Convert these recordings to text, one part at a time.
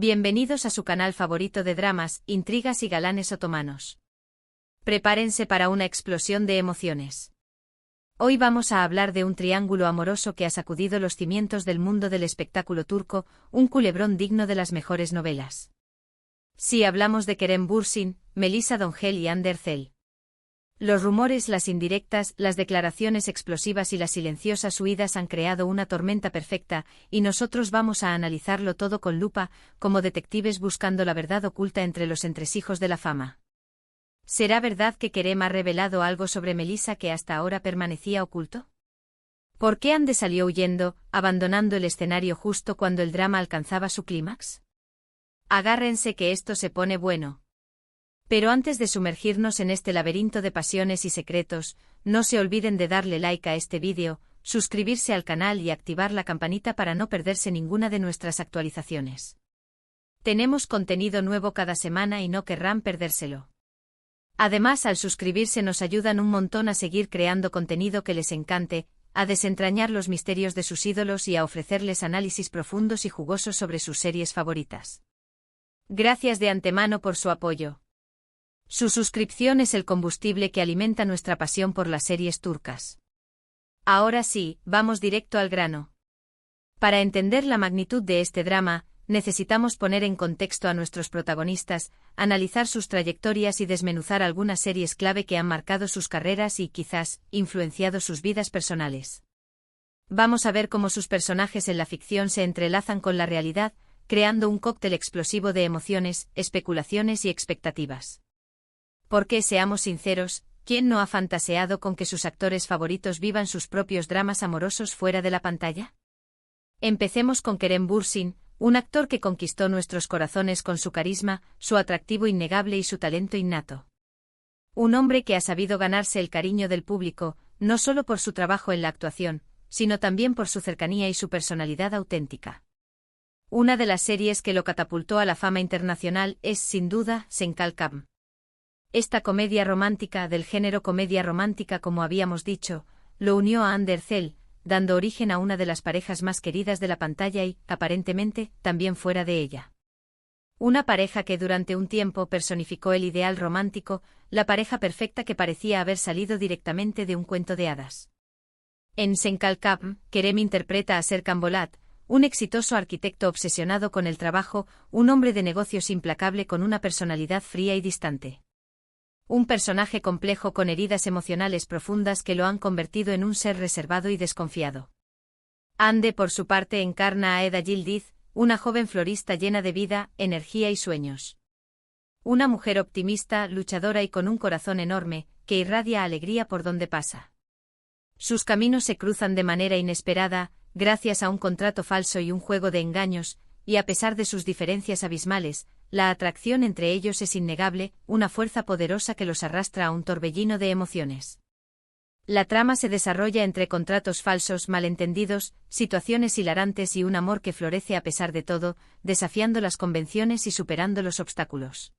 Bienvenidos a su canal favorito de dramas, intrigas y galanes otomanos. Prepárense para una explosión de emociones. Hoy vamos a hablar de un triángulo amoroso que ha sacudido los cimientos del mundo del espectáculo turco, un culebrón digno de las mejores novelas. Sí, hablamos de Kerem Bürsin, Melisa Dongel y Hande Erçel. Los rumores, las indirectas, las declaraciones explosivas y las silenciosas huidas han creado una tormenta perfecta, y nosotros vamos a analizarlo todo con lupa, como detectives buscando la verdad oculta entre los entresijos de la fama. ¿Será verdad que Kerem ha revelado algo sobre Melisa que hasta ahora permanecía oculto? ¿Por qué Hande salió huyendo, abandonando el escenario justo cuando el drama alcanzaba su clímax? Agárrense que esto se pone bueno. Pero antes de sumergirnos en este laberinto de pasiones y secretos, no se olviden de darle like a este vídeo, suscribirse al canal y activar la campanita para no perderse ninguna de nuestras actualizaciones. Tenemos contenido nuevo cada semana y no querrán perdérselo. Además, al suscribirse nos ayudan un montón a seguir creando contenido que les encante, a desentrañar los misterios de sus ídolos y a ofrecerles análisis profundos y jugosos sobre sus series favoritas. Gracias de antemano por su apoyo. Su suscripción es el combustible que alimenta nuestra pasión por las series turcas. Ahora sí, vamos directo al grano. Para entender la magnitud de este drama, necesitamos poner en contexto a nuestros protagonistas, analizar sus trayectorias y desmenuzar algunas series clave que han marcado sus carreras y, quizás, influenciado sus vidas personales. Vamos a ver cómo sus personajes en la ficción se entrelazan con la realidad, creando un cóctel explosivo de emociones, especulaciones y expectativas. Porque, seamos sinceros, ¿quién no ha fantaseado con que sus actores favoritos vivan sus propios dramas amorosos fuera de la pantalla? Empecemos con Kerem Bürsin, un actor que conquistó nuestros corazones con su carisma, su atractivo innegable y su talento innato. Un hombre que ha sabido ganarse el cariño del público, no solo por su trabajo en la actuación, sino también por su cercanía y su personalidad auténtica. Una de las series que lo catapultó a la fama internacional es, sin duda, Sen Kalkam. Esta comedia romántica, del género comedia romántica como habíamos dicho, lo unió a Hande Erçel, dando origen a una de las parejas más queridas de la pantalla y, aparentemente, también fuera de ella. Una pareja que durante un tiempo personificó el ideal romántico, la pareja perfecta que parecía haber salido directamente de un cuento de hadas. En Sen Kalkam, Kerem interpreta a Serkan Bolat, un exitoso arquitecto obsesionado con el trabajo, un hombre de negocios implacable con una personalidad fría y distante. Un personaje complejo con heridas emocionales profundas que lo han convertido en un ser reservado y desconfiado. Hande, por su parte, encarna a Eda Yildiz, una joven florista llena de vida, energía y sueños. Una mujer optimista, luchadora y con un corazón enorme, que irradia alegría por donde pasa. Sus caminos se cruzan de manera inesperada, gracias a un contrato falso y un juego de engaños, y a pesar de sus diferencias abismales, la atracción entre ellos es innegable, una fuerza poderosa que los arrastra a un torbellino de emociones. La trama se desarrolla entre contratos falsos, malentendidos, situaciones hilarantes y un amor que florece a pesar de todo, desafiando las convenciones y superando los obstáculos.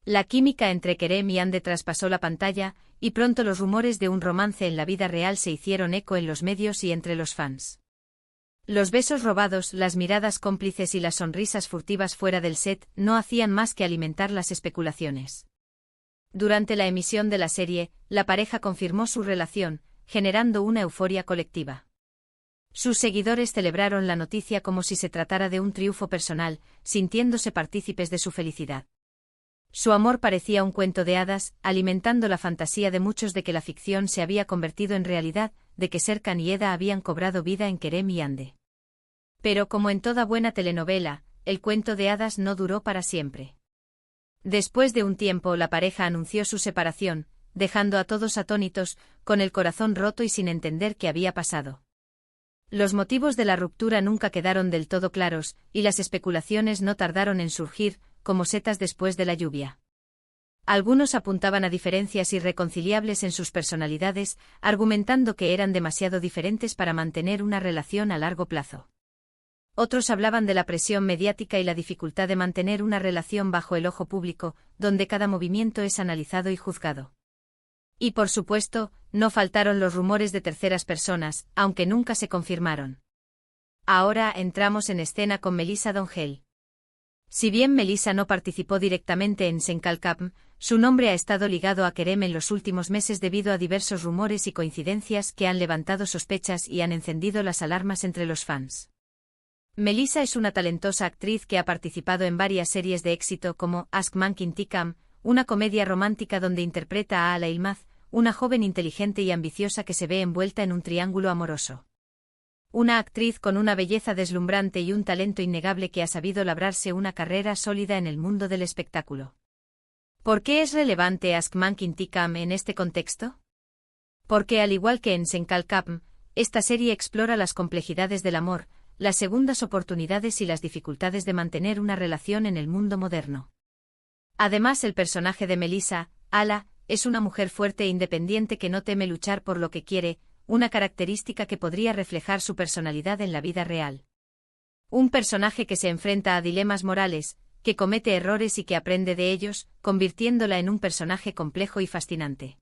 La química entre Kerem y Hande traspasó la pantalla, y pronto los rumores de un romance en la vida real se hicieron eco en los medios y entre los fans. Los besos robados, las miradas cómplices y las sonrisas furtivas fuera del set no hacían más que alimentar las especulaciones. Durante la emisión de la serie, la pareja confirmó su relación, generando una euforia colectiva. Sus seguidores celebraron la noticia como si se tratara de un triunfo personal, sintiéndose partícipes de su felicidad. Su amor parecía un cuento de hadas, alimentando la fantasía de muchos de que la ficción se había convertido en realidad, de que Serkan y Eda habían cobrado vida en Kerem y Hande. Pero como en toda buena telenovela, el cuento de hadas no duró para siempre. Después de un tiempo la pareja anunció su separación, dejando a todos atónitos, con el corazón roto y sin entender qué había pasado. Los motivos de la ruptura nunca quedaron del todo claros, y las especulaciones no tardaron en surgir, como setas después de la lluvia. Algunos apuntaban a diferencias irreconciliables en sus personalidades, argumentando que eran demasiado diferentes para mantener una relación a largo plazo. Otros hablaban de la presión mediática y la dificultad de mantener una relación bajo el ojo público, donde cada movimiento es analizado y juzgado. Y por supuesto, no faltaron los rumores de terceras personas, aunque nunca se confirmaron. Ahora entramos en escena con Melisa Dongel. Si bien Melissa no participó directamente en Senkalkapm, su nombre ha estado ligado a Kerem en los últimos meses debido a diversos rumores y coincidencias que han levantado sospechas y han encendido las alarmas entre los fans. Melissa es una talentosa actriz que ha participado en varias series de éxito como Ask Mank Intikam, una comedia romántica donde interpreta a Ala Ilmaz, una joven inteligente y ambiciosa que se ve envuelta en un triángulo amoroso. Una actriz con una belleza deslumbrante y un talento innegable que ha sabido labrarse una carrera sólida en el mundo del espectáculo. ¿Por qué es relevante Ask Mank Intikam en este contexto? Porque al igual que en Senkalkapm, esta serie explora las complejidades del amor, las segundas oportunidades y las dificultades de mantener una relación en el mundo moderno. Además, el personaje de Melissa, Ala, es una mujer fuerte e independiente que no teme luchar por lo que quiere, una característica que podría reflejar su personalidad en la vida real. Un personaje que se enfrenta a dilemas morales, que comete errores y que aprende de ellos, convirtiéndola en un personaje complejo y fascinante.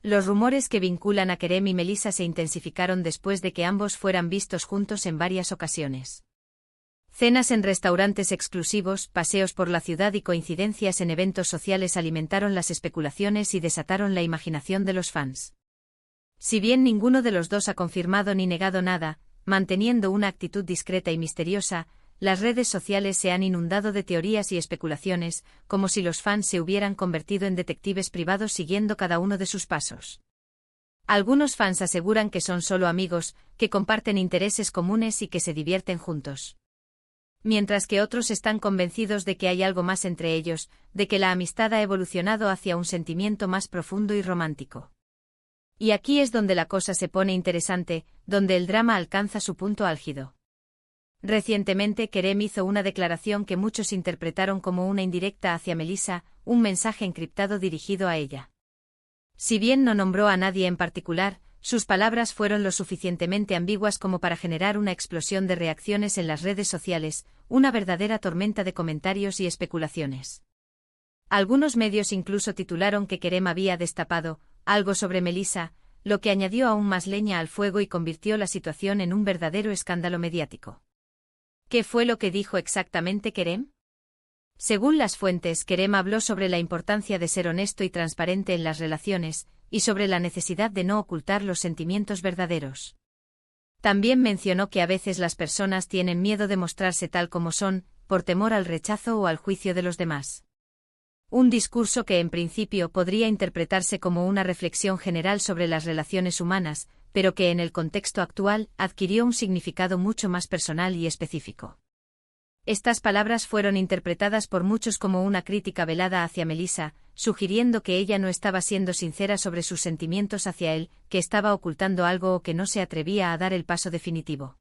Los rumores que vinculan a Kerem y Melissa se intensificaron después de que ambos fueran vistos juntos en varias ocasiones. Cenas en restaurantes exclusivos, paseos por la ciudad y coincidencias en eventos sociales alimentaron las especulaciones y desataron la imaginación de los fans. Si bien ninguno de los dos ha confirmado ni negado nada, manteniendo una actitud discreta y misteriosa, las redes sociales se han inundado de teorías y especulaciones, como si los fans se hubieran convertido en detectives privados siguiendo cada uno de sus pasos. Algunos fans aseguran que son solo amigos, que comparten intereses comunes y que se divierten juntos. Mientras que otros están convencidos de que hay algo más entre ellos, de que la amistad ha evolucionado hacia un sentimiento más profundo y romántico. Y aquí es donde la cosa se pone interesante, donde el drama alcanza su punto álgido. Recientemente Kerem hizo una declaración que muchos interpretaron como una indirecta hacia Melissa, un mensaje encriptado dirigido a ella. Si bien no nombró a nadie en particular, sus palabras fueron lo suficientemente ambiguas como para generar una explosión de reacciones en las redes sociales, una verdadera tormenta de comentarios y especulaciones. Algunos medios incluso titularon que Kerem había destapado algo sobre Melissa, lo que añadió aún más leña al fuego y convirtió la situación en un verdadero escándalo mediático. ¿Qué fue lo que dijo exactamente Kerem? Según las fuentes, Kerem habló sobre la importancia de ser honesto y transparente en las relaciones, y sobre la necesidad de no ocultar los sentimientos verdaderos. También mencionó que a veces las personas tienen miedo de mostrarse tal como son, por temor al rechazo o al juicio de los demás. Un discurso que en principio podría interpretarse como una reflexión general sobre las relaciones humanas, pero que en el contexto actual adquirió un significado mucho más personal y específico. Estas palabras fueron interpretadas por muchos como una crítica velada hacia Melissa, sugiriendo que ella no estaba siendo sincera sobre sus sentimientos hacia él, que estaba ocultando algo o que no se atrevía a dar el paso definitivo.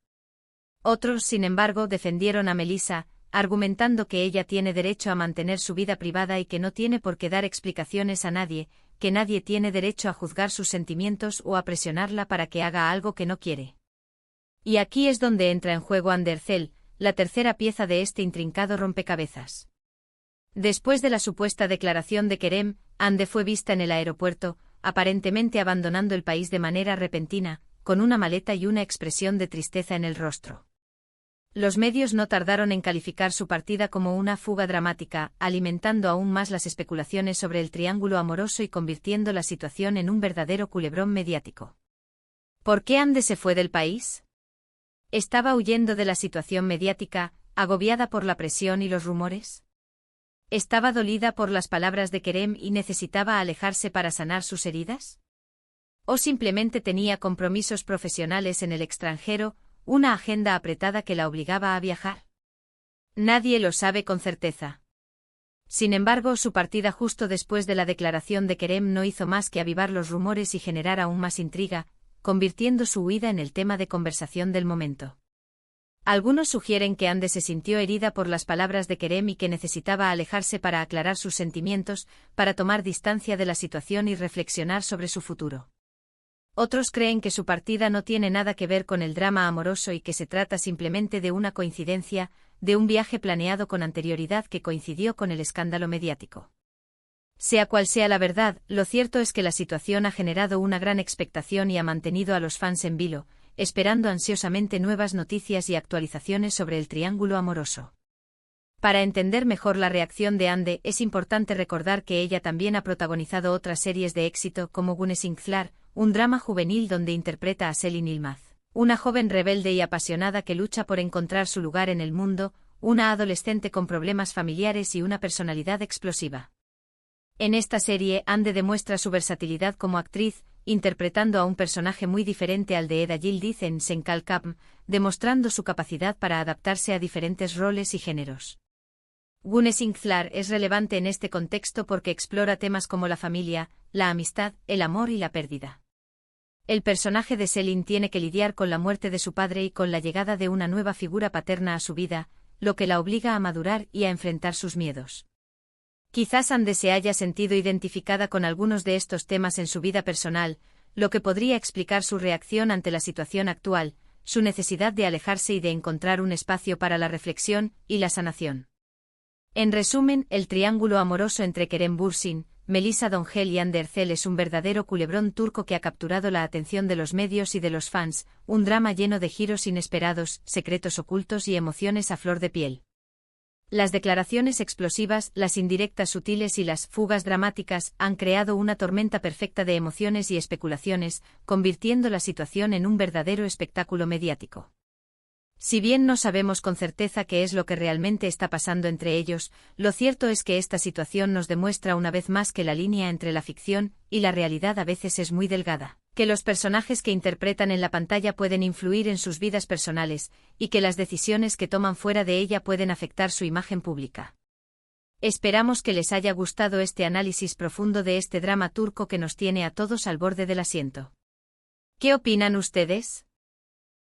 Otros, sin embargo, defendieron a Melissa, argumentando que ella tiene derecho a mantener su vida privada y que no tiene por qué dar explicaciones a nadie, que nadie tiene derecho a juzgar sus sentimientos o a presionarla para que haga algo que no quiere. Y aquí es donde entra en juego Andercel, la tercera pieza de este intrincado rompecabezas. Después de la supuesta declaración de Kerem, Ande fue vista en el aeropuerto, aparentemente abandonando el país de manera repentina, con una maleta y una expresión de tristeza en el rostro. Los medios no tardaron en calificar su partida como una fuga dramática, alimentando aún más las especulaciones sobre el triángulo amoroso y convirtiendo la situación en un verdadero culebrón mediático. ¿Por qué Ande se fue del país? ¿Estaba huyendo de la situación mediática, agobiada por la presión y los rumores? ¿Estaba dolida por las palabras de Kerem y necesitaba alejarse para sanar sus heridas? ¿O simplemente tenía compromisos profesionales en el extranjero, una agenda apretada que la obligaba a viajar? Nadie lo sabe con certeza. Sin embargo, su partida justo después de la declaración de Kerem no hizo más que avivar los rumores y generar aún más intriga, convirtiendo su huida en el tema de conversación del momento. Algunos sugieren que Ande se sintió herida por las palabras de Kerem y que necesitaba alejarse para aclarar sus sentimientos, para tomar distancia de la situación y reflexionar sobre su futuro. Otros creen que su partida no tiene nada que ver con el drama amoroso y que se trata simplemente de una coincidencia, de un viaje planeado con anterioridad que coincidió con el escándalo mediático. Sea cual sea la verdad, lo cierto es que la situación ha generado una gran expectación y ha mantenido a los fans en vilo, esperando ansiosamente nuevas noticias y actualizaciones sobre el triángulo amoroso. Para entender mejor la reacción de Hande, es importante recordar que ella también ha protagonizado otras series de éxito como Gunes Ingthlar, un drama juvenil donde interpreta a Selin Yılmaz, una joven rebelde y apasionada que lucha por encontrar su lugar en el mundo, una adolescente con problemas familiares y una personalidad explosiva. En esta serie, Hande demuestra su versatilidad como actriz, interpretando a un personaje muy diferente al de Eda Yildiz en Senkal Kapm, demostrando su capacidad para adaptarse a diferentes roles y géneros. Gunes Ingthlar es relevante en este contexto porque explora temas como la familia, la amistad, el amor y la pérdida. El personaje de Selin tiene que lidiar con la muerte de su padre y con la llegada de una nueva figura paterna a su vida, lo que la obliga a madurar y a enfrentar sus miedos. Quizás Hande se haya sentido identificada con algunos de estos temas en su vida personal, lo que podría explicar su reacción ante la situación actual, su necesidad de alejarse y de encontrar un espacio para la reflexión y la sanación. En resumen, el triángulo amoroso entre Kerem Bürsin, Melisa Dongel y Hande Erçel es un verdadero culebrón turco que ha capturado la atención de los medios y de los fans, un drama lleno de giros inesperados, secretos ocultos y emociones a flor de piel. Las declaraciones explosivas, las indirectas sutiles y las fugas dramáticas han creado una tormenta perfecta de emociones y especulaciones, convirtiendo la situación en un verdadero espectáculo mediático. Si bien no sabemos con certeza qué es lo que realmente está pasando entre ellos, lo cierto es que esta situación nos demuestra una vez más que la línea entre la ficción y la realidad a veces es muy delgada, que los personajes que interpretan en la pantalla pueden influir en sus vidas personales, y que las decisiones que toman fuera de ella pueden afectar su imagen pública. Esperamos que les haya gustado este análisis profundo de este drama turco que nos tiene a todos al borde del asiento. ¿Qué opinan ustedes?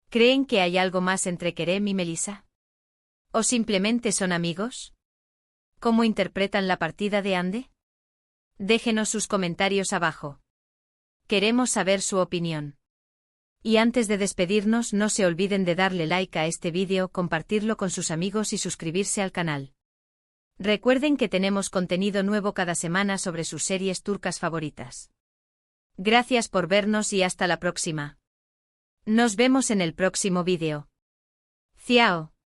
¿Creen que hay algo más entre Kerem y Melisa? ¿O simplemente son amigos? ¿Cómo interpretan la partida de Hande? Déjenos sus comentarios abajo. Queremos saber su opinión. Y antes de despedirnos, no se olviden de darle like a este vídeo, compartirlo con sus amigos y suscribirse al canal. Recuerden que tenemos contenido nuevo cada semana sobre sus series turcas favoritas. Gracias por vernos y hasta la próxima. Nos vemos en el próximo vídeo. Ciao.